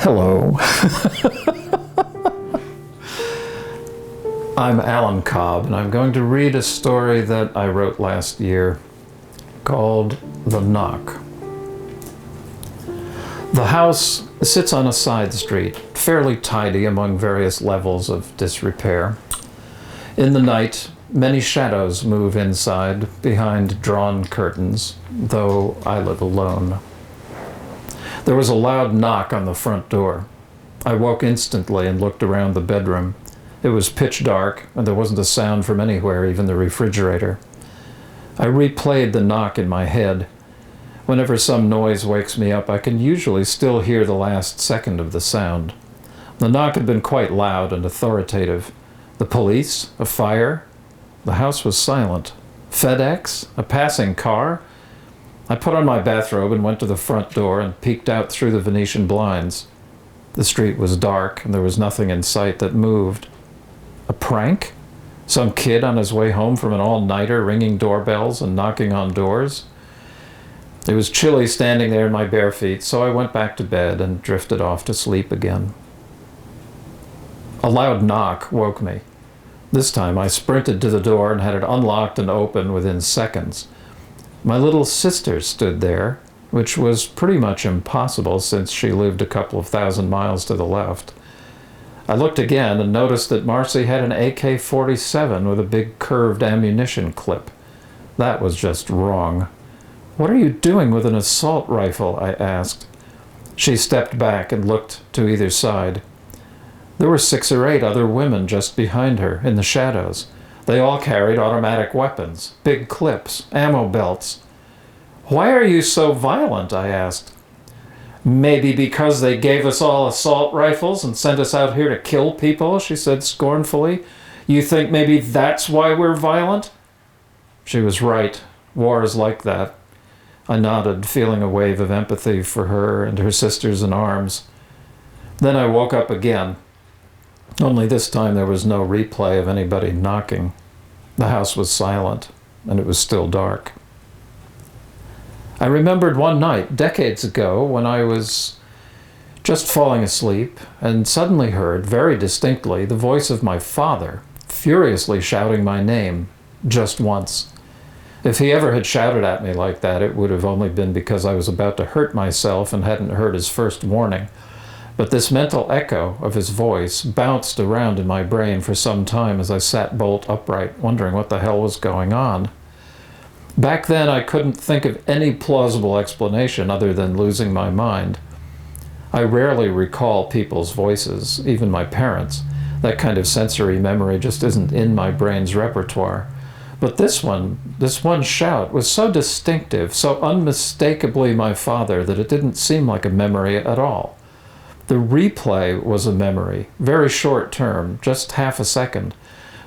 Hello. I'm Alan Cobb, and I'm going to read a story that I wrote last year called The Knock. The house sits on a side street, fairly tidy among various levels of disrepair. In the night, many shadows move inside behind drawn curtains, though I live alone. There was a loud knock on the front door. I woke instantly and looked around the bedroom. It was pitch dark, and there wasn't a sound from anywhere, even the refrigerator. I replayed the knock in my head. Whenever some noise wakes me up, I can usually still hear the last second of the sound. The knock had been quite loud and authoritative. The police? A fire? The house was silent. FedEx? A passing car? I put on my bathrobe and went to the front door and peeked out through the Venetian blinds. The street was dark, and there was nothing in sight that moved. A prank? Some kid on his way home from an all-nighter ringing doorbells and knocking on doors? It was chilly standing there in my bare feet, so I went back to bed and drifted off to sleep again. A loud knock woke me. This time I sprinted to the door and had it unlocked and open within seconds. My little sister stood there, which was pretty much impossible since she lived a couple of thousand miles to the left. I looked again and noticed that Marcy had an AK-47 with a big curved ammunition clip. That was just wrong. "What are you doing with an assault rifle?" I asked. She stepped back and looked to either side. There were 6 or 8 other women just behind her, in the shadows. They all carried automatic weapons, big clips, ammo belts. "Why are you so violent?" I asked. "Maybe because they gave us all assault rifles and sent us out here to kill people," she said scornfully. "You think maybe that's why we're violent?" She was right. War is like that. I nodded, feeling a wave of empathy for her and her sisters in arms. Then I woke up again. Only this time there was no replay of anybody knocking. The house was silent, and it was still dark. I remembered one night, decades ago, when I was just falling asleep and suddenly heard, very distinctly, the voice of my father, furiously shouting my name, just once. If he ever had shouted at me like that, it would have only been because I was about to hurt myself and hadn't heard his first warning. But this mental echo of his voice bounced around in my brain for some time as I sat bolt upright, wondering what the hell was going on. Back then, I couldn't think of any plausible explanation other than losing my mind. I rarely recall people's voices, even my parents'. That kind of sensory memory just isn't in my brain's repertoire. But this one shout was so distinctive, so unmistakably my father, that it didn't seem like a memory at all. The replay was a memory, very short term, just half a second.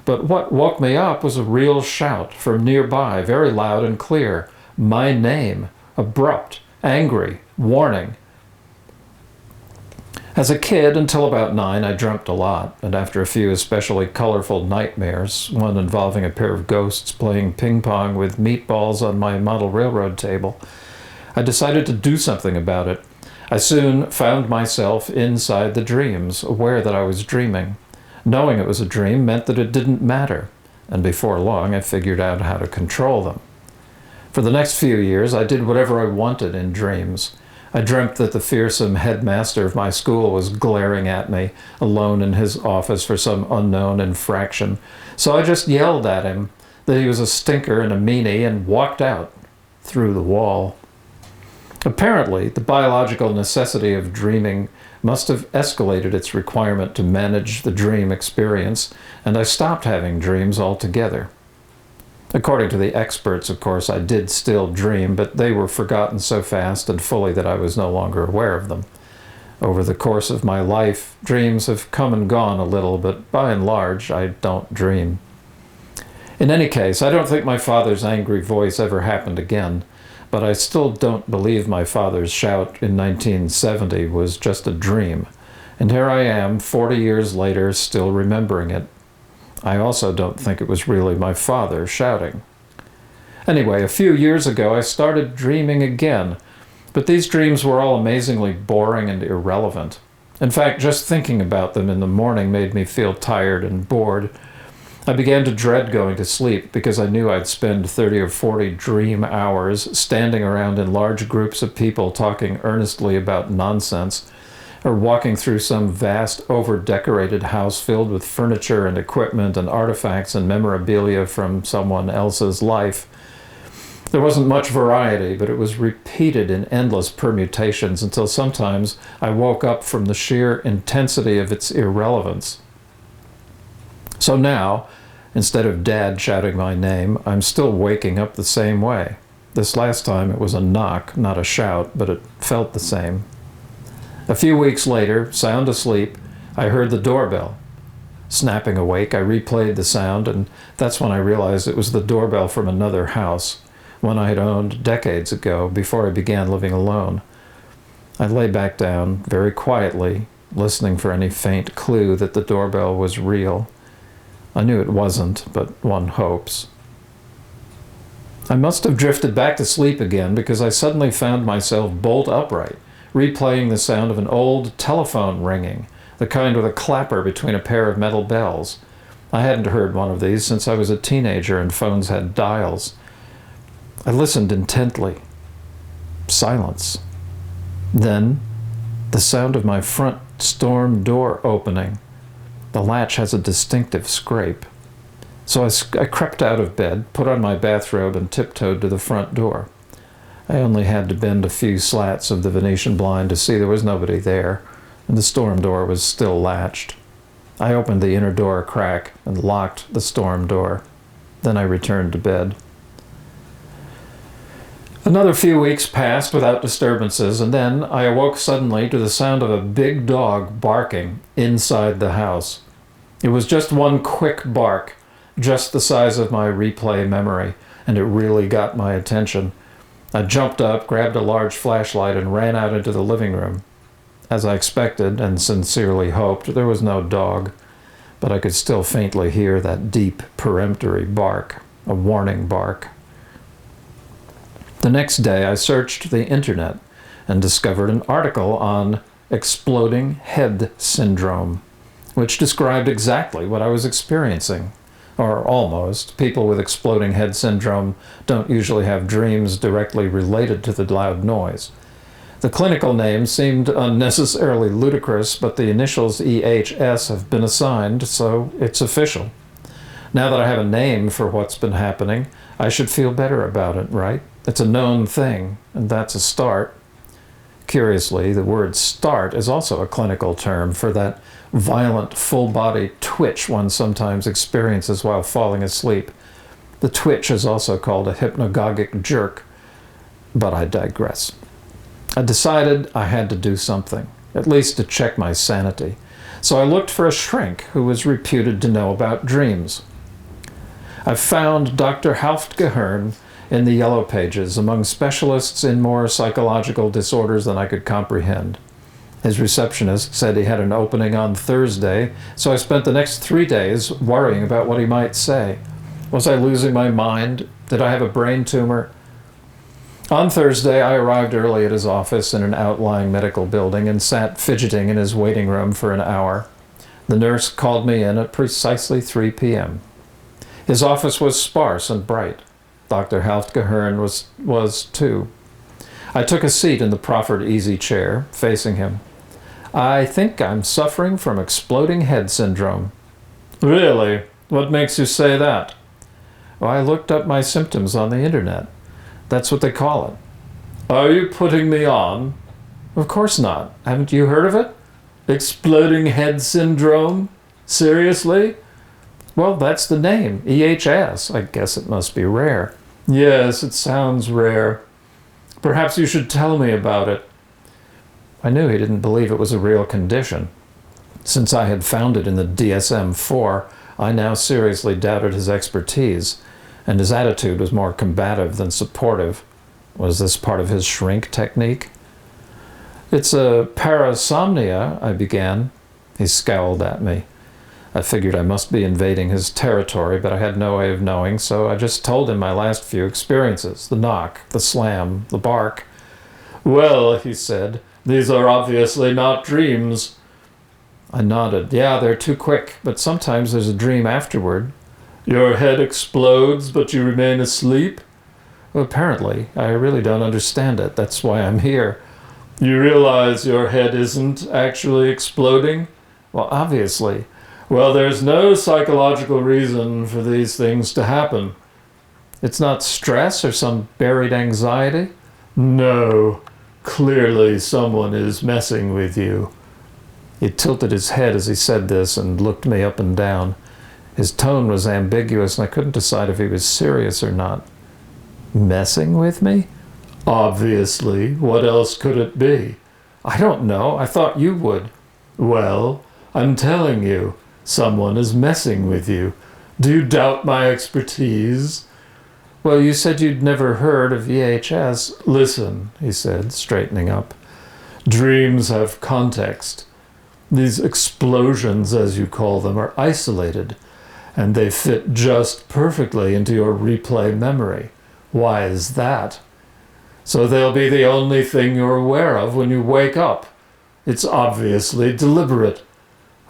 But what woke me up was a real shout from nearby, very loud and clear. My name, abrupt, angry, warning. As a kid, until about 9, I dreamt a lot, and after a few especially colorful nightmares, one involving a pair of ghosts playing ping pong with meatballs on my model railroad table, I decided to do something about it. I soon found myself inside the dreams, aware that I was dreaming. Knowing it was a dream meant that it didn't matter, and before long I figured out how to control them. For the next few years, I did whatever I wanted in dreams. I dreamt that the fearsome headmaster of my school was glaring at me, alone in his office for some unknown infraction. So I just yelled at him that he was a stinker and a meanie and walked out through the wall. Apparently, the biological necessity of dreaming must have escalated its requirement to manage the dream experience, and I stopped having dreams altogether. According to the experts, of course, I did still dream, but they were forgotten so fast and fully that I was no longer aware of them. Over the course of my life, dreams have come and gone a little, but by and large, I don't dream. In any case, I don't think my father's angry voice ever happened again. But I still don't believe my father's shout in 1970 was just a dream. And here I am, 40 years later, still remembering it. I also don't think it was really my father shouting. Anyway, a few years ago, I started dreaming again, but these dreams were all amazingly boring and irrelevant. In fact, just thinking about them in the morning made me feel tired and bored. I began to dread going to sleep because I knew I'd spend 30 or 40 dream hours standing around in large groups of people talking earnestly about nonsense, or walking through some vast, over-decorated house filled with furniture and equipment and artifacts and memorabilia from someone else's life. There wasn't much variety, but it was repeated in endless permutations until sometimes I woke up from the sheer intensity of its irrelevance. So now, instead of Dad shouting my name, I'm still waking up the same way. This last time it was a knock, not a shout, but it felt the same. A few weeks later, sound asleep, I heard the doorbell. Snapping awake, I replayed the sound, and that's when I realized it was the doorbell from another house, one I had owned decades ago before I began living alone. I lay back down very quietly, listening for any faint clue that the doorbell was real. I knew it wasn't, but one hopes. I must have drifted back to sleep again because I suddenly found myself bolt upright, replaying the sound of an old telephone ringing, the kind with a clapper between a pair of metal bells. I hadn't heard one of these since I was a teenager and phones had dials. I listened intently. Silence. Then, the sound of my front storm door opening. The latch has a distinctive scrape. So I crept out of bed, put on my bathrobe, and tiptoed to the front door. I only had to bend a few slats of the Venetian blind to see there was nobody there, and the storm door was still latched. I opened the inner door a crack and locked the storm door. Then I returned to bed. Another few weeks passed without disturbances, and then I awoke suddenly to the sound of a big dog barking inside the house. It was just one quick bark, just the size of my replay memory, and it really got my attention. I jumped up, grabbed a large flashlight, and ran out into the living room. As I expected and sincerely hoped, there was no dog, but I could still faintly hear that deep, peremptory bark, a warning bark. The next day, I searched the internet and discovered an article on exploding head syndrome, which described exactly what I was experiencing. Or almost. People with exploding head syndrome don't usually have dreams directly related to the loud noise. The clinical name seemed unnecessarily ludicrous, but the initials EHS have been assigned, so it's official. Now that I have a name for what's been happening, I should feel better about it, right? It's a known thing, and that's a start. Curiously, the word start is also a clinical term for that violent full-body twitch one sometimes experiences while falling asleep. The twitch is also called a hypnagogic jerk, but I digress. I decided I had to do something, at least to check my sanity. So I looked for a shrink who was reputed to know about dreams. I found Dr. Haftgehirn in the Yellow Pages among specialists in more psychological disorders than I could comprehend. His receptionist said he had an opening on Thursday, so I spent the next 3 days worrying about what he might say. Was I losing my mind? Did I have a brain tumor? On Thursday, I arrived early at his office in an outlying medical building and sat fidgeting in his waiting room for an hour. The nurse called me in at precisely 3 p.m. His office was sparse and bright. Dr. Haftgehirn was too. I took a seat in the proffered easy chair, facing him. I think I'm suffering from exploding head syndrome. Really? What makes you say that? Well, I looked up my symptoms on the internet. That's what they call it. Are you putting me on? Of course not. Haven't you heard of it? Exploding head syndrome? Seriously? Well, that's the name, EHS. I guess it must be rare. Yes, it sounds rare. Perhaps you should tell me about it. I knew he didn't believe it was a real condition. Since I had found it in the DSM-4, I now seriously doubted his expertise, and his attitude was more combative than supportive. Was this part of his shrink technique? It's a parasomnia, I began. He scowled at me. I figured I must be invading his territory, but I had no way of knowing, so I just told him my last few experiences. The knock, the slam, the bark. Well, he said, these are obviously not dreams. I nodded. Yeah, they're too quick, but sometimes there's a dream afterward. Your head explodes, but you remain asleep? Well, apparently. I really don't understand it. That's why I'm here. You realize your head isn't actually exploding? Well, obviously. Well, there's no psychological reason for these things to happen. It's not stress or some buried anxiety? No. Clearly someone is messing with you. He tilted his head as he said this and looked me up and down. His tone was ambiguous and I couldn't decide if he was serious or not. Messing with me? Obviously. What else could it be? I don't know. I thought you would. Well, I'm telling you, someone is messing with you. Do you doubt my expertise? Well, you said you'd never heard of VHS. Listen, he said, straightening up. Dreams have context. These explosions, as you call them, are isolated, and they fit just perfectly into your replay memory. Why is that? So they'll be the only thing you're aware of when you wake up. It's obviously deliberate.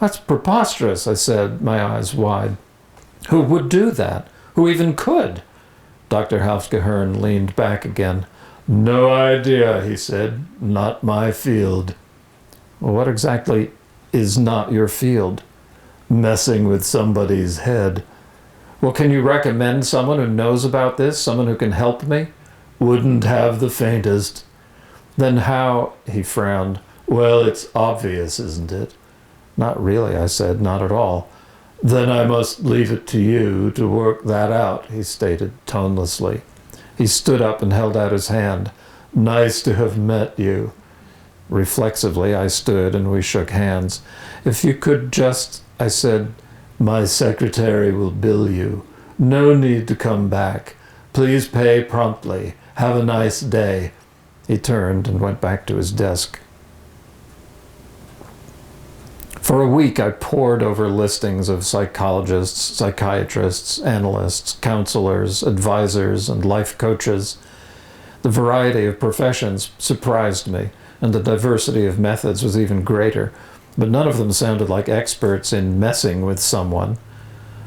That's preposterous, I said, my eyes wide. Who would do that? Who even could? Dr. Halfgehern leaned back again. No idea, he said. Not my field. Well, what exactly is not your field? Messing with somebody's head. Well, can you recommend someone who knows about this? Someone who can help me? Wouldn't have the faintest. Then how? He frowned. Well, it's obvious, isn't it? Not really, I said. Not at all. Then I must leave it to you to work that out, he stated tonelessly. He stood up and held out his hand. Nice to have met you. Reflexively, I stood and we shook hands. If you could just, I said, my secretary will bill you. No need to come back. Please pay promptly. Have a nice day. He turned and went back to his desk. For a week, I pored over listings of psychologists, psychiatrists, analysts, counselors, advisors, and life coaches. The variety of professions surprised me, and the diversity of methods was even greater, but none of them sounded like experts in messing with someone.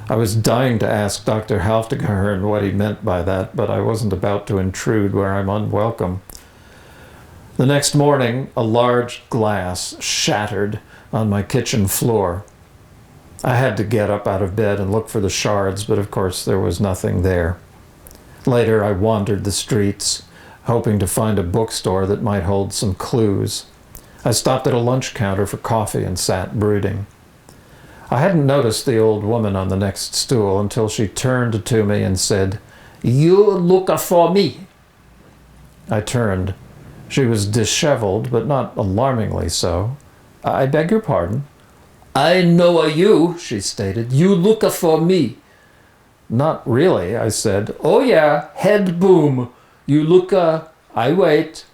I was dying to ask Dr. Halfgehern what he meant by that, but I wasn't about to intrude where I'm unwelcome. The next morning, a large glass shattered on my kitchen floor. I had to get up out of bed and look for the shards, but of course there was nothing there. Later, I wandered the streets, hoping to find a bookstore that might hold some clues. I stopped at a lunch counter for coffee and sat brooding. I hadn't noticed the old woman on the next stool until she turned to me and said, "You look for me." I turned. She was disheveled, but not alarmingly so. I beg your pardon? I know you, she stated. You look for me. Not really, I said. Oh yeah, head boom. You look, I wait.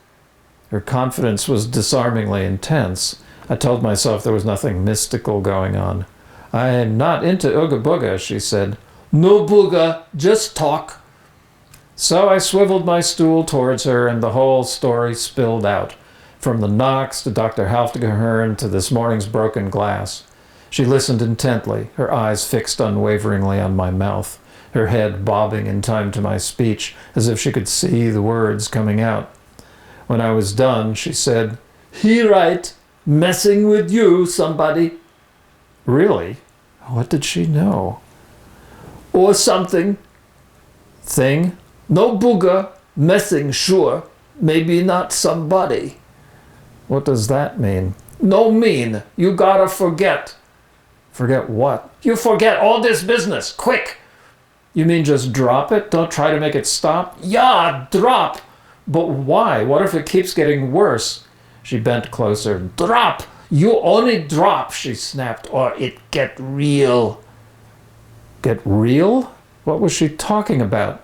Her confidence was disarmingly intense. I told myself there was nothing mystical going on. I'm not into ooga booga, she said. No booga, just talk. So I swiveled my stool towards her and the whole story spilled out. From the knocks to Dr. Halfgehern to this morning's broken glass. She listened intently, her eyes fixed unwaveringly on my mouth, her head bobbing in time to my speech, as if she could see the words coming out. When I was done, she said, "He right, messing with you, somebody." Really? What did she know? Or something. Thing? No booger, messing, sure. Maybe not somebody. What does that mean? No mean. You gotta forget. Forget what? You forget all this business, quick. You mean just drop it? Don't try to make it stop? Yeah, drop. But why? What if it keeps getting worse? She bent closer. Drop. You only drop, she snapped, or it get real. Get real? What was she talking about?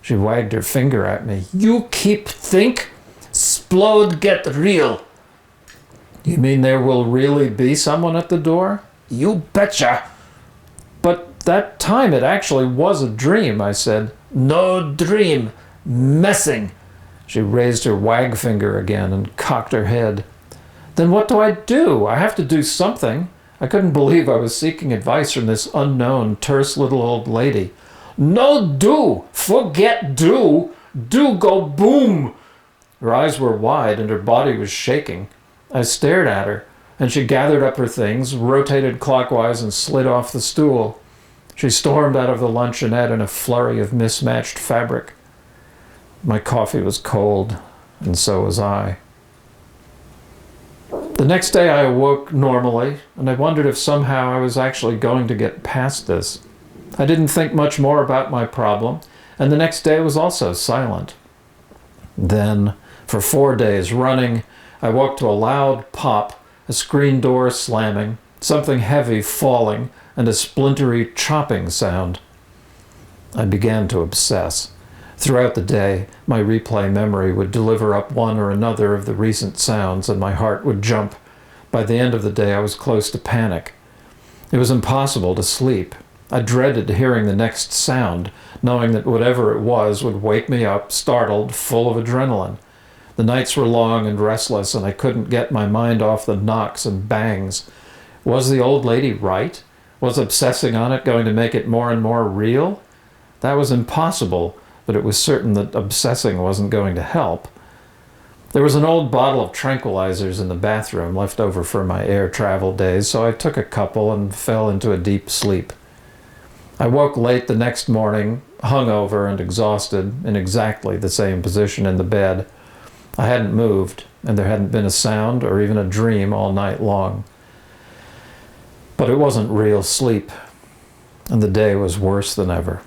She wagged her finger at me. You keep think? Splode get real. You mean there will really be someone at the door? You betcha. But that time it actually was a dream, I said. No dream. Messing. She raised her wag finger again and cocked her head. Then what do I do? I have to do something. I couldn't believe I was seeking advice from this unknown, terse little old lady. No do! Forget do! Do go boom! Her eyes were wide and her body was shaking. I stared at her, and she gathered up her things, rotated clockwise, and slid off the stool. She stormed out of the luncheonette in a flurry of mismatched fabric. My coffee was cold, and so was I. The next day I awoke normally, and I wondered if somehow I was actually going to get past this. I didn't think much more about my problem, and the next day was also silent. Then, for 4 days running, I woke to a loud pop, a screen door slamming, something heavy falling, and a splintery chopping sound. I began to obsess. Throughout the day, my replay memory would deliver up one or another of the recent sounds, and my heart would jump. By the end of the day, I was close to panic. It was impossible to sleep. I dreaded hearing the next sound, knowing that whatever it was would wake me up, startled, full of adrenaline. The nights were long and restless, and I couldn't get my mind off the knocks and bangs. Was the old lady right? Was obsessing on it going to make it more and more real? That was impossible, but it was certain that obsessing wasn't going to help. There was an old bottle of tranquilizers in the bathroom left over from my air travel days, so I took a couple and fell into a deep sleep. I woke late the next morning, hungover and exhausted, in exactly the same position in the bed. I hadn't moved, and there hadn't been a sound or even a dream all night long. But it wasn't real sleep, and the day was worse than ever.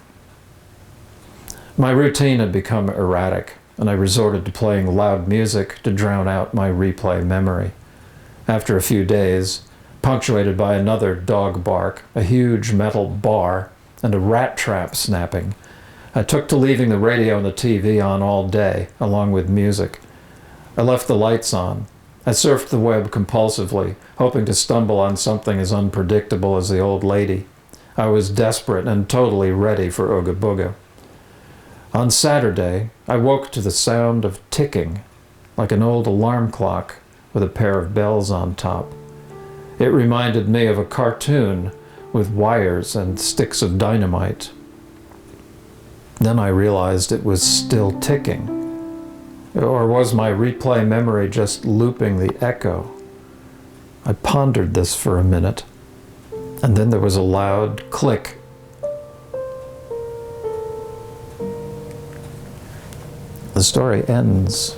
My routine had become erratic, and I resorted to playing loud music to drown out my replay memory. After a few days, punctuated by another dog bark, a huge metal bar, and a rat trap snapping, I took to leaving the radio and the TV on all day, along with music. I left the lights on. I surfed the web compulsively, hoping to stumble on something as unpredictable as the old lady. I was desperate and totally ready for Ooga Booga. On Saturday, I woke to the sound of ticking, like an old alarm clock with a pair of bells on top. It reminded me of a cartoon with wires and sticks of dynamite. Then I realized it was still ticking. Or was my replay memory just looping the echo? I pondered this for a minute, and then there was a loud click. The story ends.